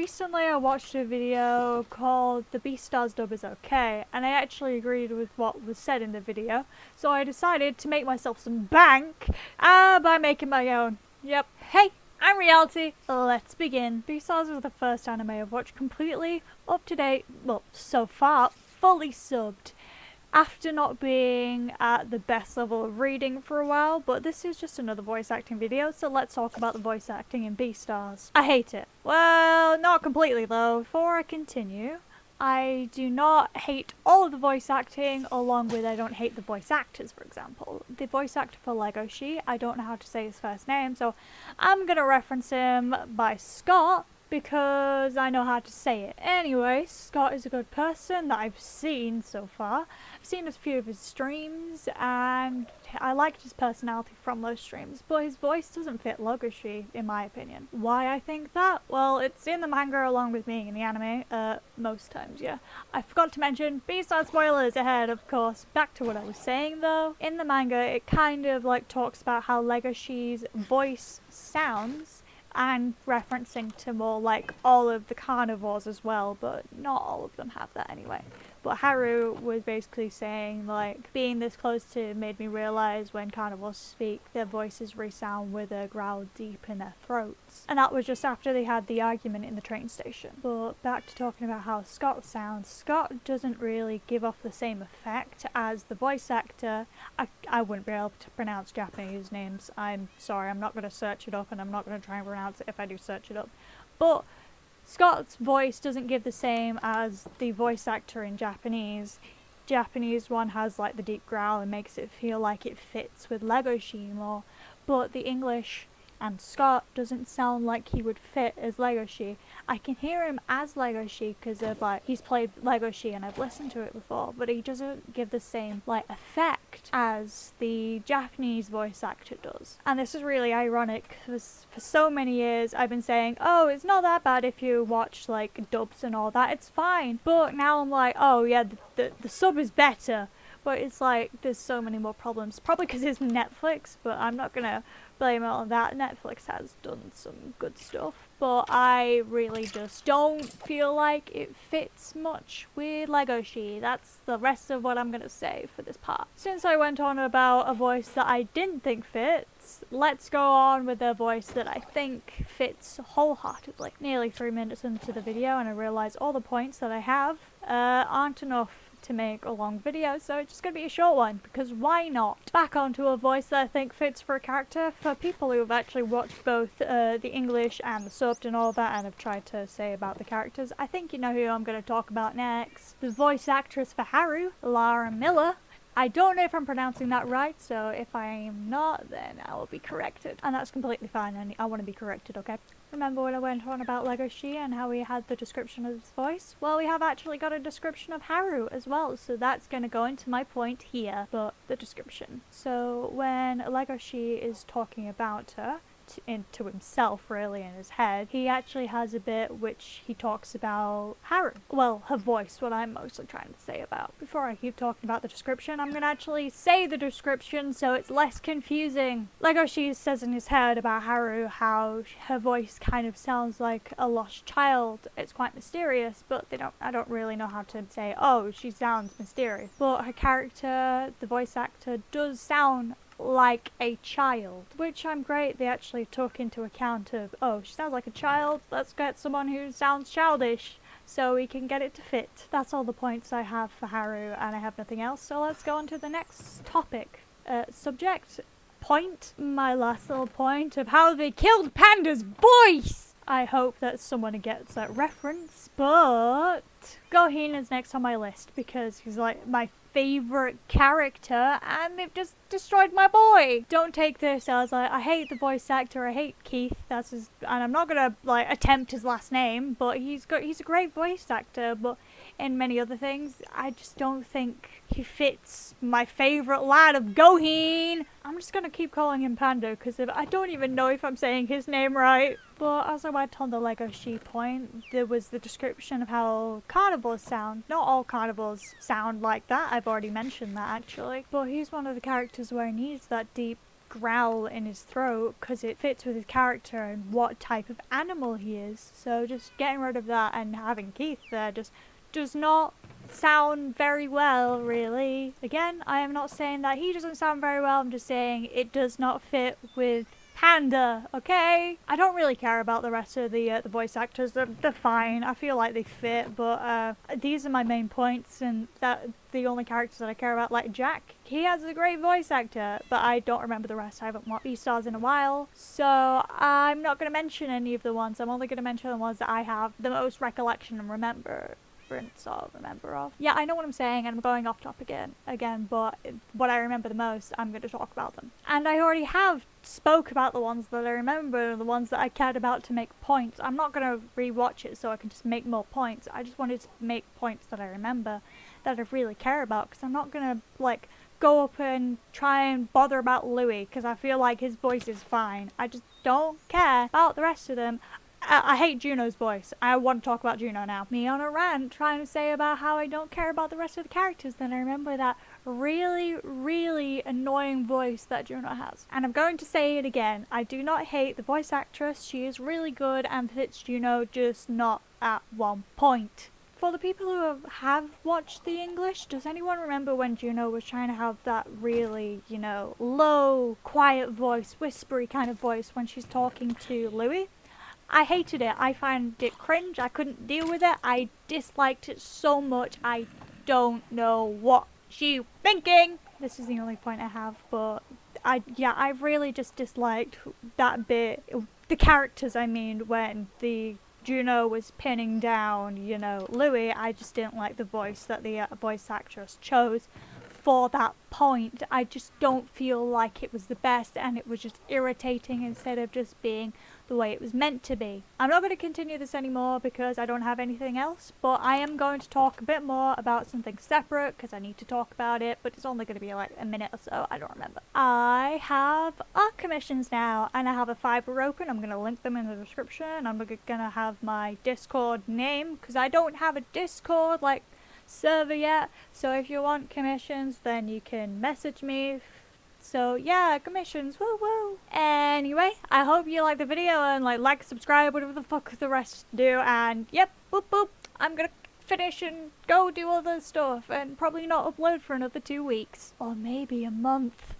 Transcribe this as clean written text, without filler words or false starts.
recently I watched a video called The Beastars Dub is Okay, and I actually agreed with what was said in the video, so I decided to make myself some bank by making my own. Yep. Hey, I'm Reality. Let's begin. Beastars was the first anime I've watched completely up to date, well, so far, fully subbed. After not being at the best level of reading for a while, but this is just another voice acting video, so let's talk about the voice acting in Beastars. I hate it. Well, not completely though. Before I continue, I do not hate all of the voice acting, along with I don't hate the voice actors, for example. The voice actor for Legoshi, I don't know how to say his first name, so I'm gonna reference him by Scott, because I know how to say it. Anyway, Scott is a good person that I've seen so far. I've seen a few of his streams and I liked his personality from those streams, but his voice doesn't fit Legoshi in my opinion. Why I think that? Well, it's in the manga along with being in the anime, most times, yeah. I forgot to mention, Beastars spoilers ahead, of course. Back to what I was saying though. In the manga, it kind of like talks about how Legoshi's voice sounds, and referencing to more like all of the carnivores as well, but not all of them have that anyway. But Haru was basically saying like, being this close to made me realise when carnivores speak, their voices resound with a growl deep in their throats. And that was just after they had the argument in the train station. But back to talking about how Scott sounds, Scott doesn't really give off the same effect as the voice actor. I wouldn't be able to pronounce Japanese names. I'm sorry, I'm not going to search it up and I'm not going to try and pronounce it if I do search it up. But Scott's voice doesn't give the same as the voice actor in Japanese. Japanese one has like the deep growl and makes it feel like it fits with Legoshi more, but the English and Scott doesn't sound like he would fit as Legoshi. I can hear him as Legoshi because of like, he's played Legoshi and I've listened to it before, but he doesn't give the same like effect as the Japanese voice actor does. And this is really ironic because for so many years I've been saying, oh, it's not that bad if you watch like dubs and all that, it's fine. But now I'm like, oh yeah, the sub is better. But it's like, there's so many more problems. Probably because it's Netflix, but I'm not gonna blame it on that. Netflix has done some good stuff. But I really just don't feel like it fits much with Legoshi. That's the rest of what I'm gonna say for this part. Since I went on about a voice that I didn't think fits, let's go on with a voice that I think fits wholeheartedly. Nearly 3 minutes into the video and I realise all the points that I have aren't enough to make a long video, so it's just gonna be a short one, because why not? Back onto a voice that I think fits for a character. For people who have actually watched both the English and the subbed and all that and have tried to say about the characters, I think you know who I'm going to talk about next. The voice actress for Haru, Lara Miller. I don't know if I'm pronouncing that right, so if I am not, then I will be corrected. And that's completely fine, and I want to be corrected, okay? Remember when I went on about Legoshi and how we had the description of his voice? Well, we have actually got a description of Haru as well, so that's going to go into my point here, but the description. So when Legoshi is talking about her, to himself really in his head, he actually has a bit which he talks about Haru. Well, her voice, what I'm mostly trying to say about. Before I keep talking about the description, I'm gonna actually say the description so it's less confusing. Legoshi says in his head about Haru how her voice kind of sounds like a lost child. It's quite mysterious, but I don't really know how to say, oh, she sounds mysterious. But her character, the voice actor, does sound like a child, which I'm great they actually took into account of, oh, she sounds like a child, let's get someone who sounds childish so we can get it to fit. That's all the points I have for Haru and I have nothing else, so let's go on to the next topic. Subject, point, my last little point of how they killed Panda's voice! I hope that someone gets that reference, but Gohin is next on my list because he's like my favorite character and they've just destroyed my boy. Don't take this as like, I hate the voice actor, I hate Keith, that's his, and I'm not gonna like attempt his last name, but he's a great voice actor, but in many other things, I just don't think he fits my favorite lad of Gohin. I'm just gonna keep calling him Panda because I don't even know if I'm saying his name right. But as I went on the Legoshi point, there was the description of how carnivores sound. Not all carnivores sound like that, I've already mentioned that actually. But he's one of the characters where he needs that deep growl in his throat because it fits with his character and what type of animal he is. So just getting rid of that and having Keith there just does not sound very well, really. Again, I am not saying that he doesn't sound very well, I'm just saying it does not fit with Panda, okay? I don't really care about the rest of the voice actors. They're fine. I feel like they fit, but these are my main points, and that the only characters that I care about, like Jack. He has a great voice actor, but I don't remember the rest. I haven't watched Beastars in a while, so I'm not going to mention any of the ones. I'm only going to mention the ones that I have the most recollection and remember of. Yeah, I know what I'm saying, and I'm going off topic again, but what I remember the most, I'm going to talk about them. And I already have spoke about the ones that I remember, the ones that I cared about to make points. I'm not going to rewatch it so I can just make more points. I just wanted to make points that I remember, that I really care about, because I'm not going to, like, go up and try and bother about Louis, because I feel like his voice is fine. I just don't care about the rest of them. I hate Juno's voice. I want to talk about Juno now. Me on a rant trying to say about how I don't care about the rest of the characters, then I remember that really, really annoying voice that Juno has. And I'm going to say it again. I do not hate the voice actress. She is really good and fits Juno, just not at one point. For the people who have watched the English, does anyone remember when Juno was trying to have that really, you know, low, quiet voice, whispery kind of voice when she's talking to Louis? I hated it. I found it cringe. I couldn't deal with it. I disliked it so much. I don't know what she's thinking. This is the only point I have, but I really just disliked that bit. The characters, I mean, when the Juno was pinning down, you know, Louis, I just didn't like the voice that the voice actress chose for that point. I just don't feel like it was the best, and it was just irritating instead of just being the way it was meant to be. I'm not going to continue this anymore because I don't have anything else, but I am going to talk a bit more about something separate because I need to talk about it, but it's only going to be like a minute or so. I don't remember. I have art commissions now, and I have a Fiverr open. I'm going to link them in the description. I'm going to have my Discord name because I don't have a Discord like server yet, so if you want commissions then you can message me. So yeah, commissions, woo woo. Anyway, I hope you like the video and like, subscribe, whatever the fuck the rest do, and yep, boop boop, I'm gonna finish and go do other stuff and probably not upload for another 2 weeks or maybe a month.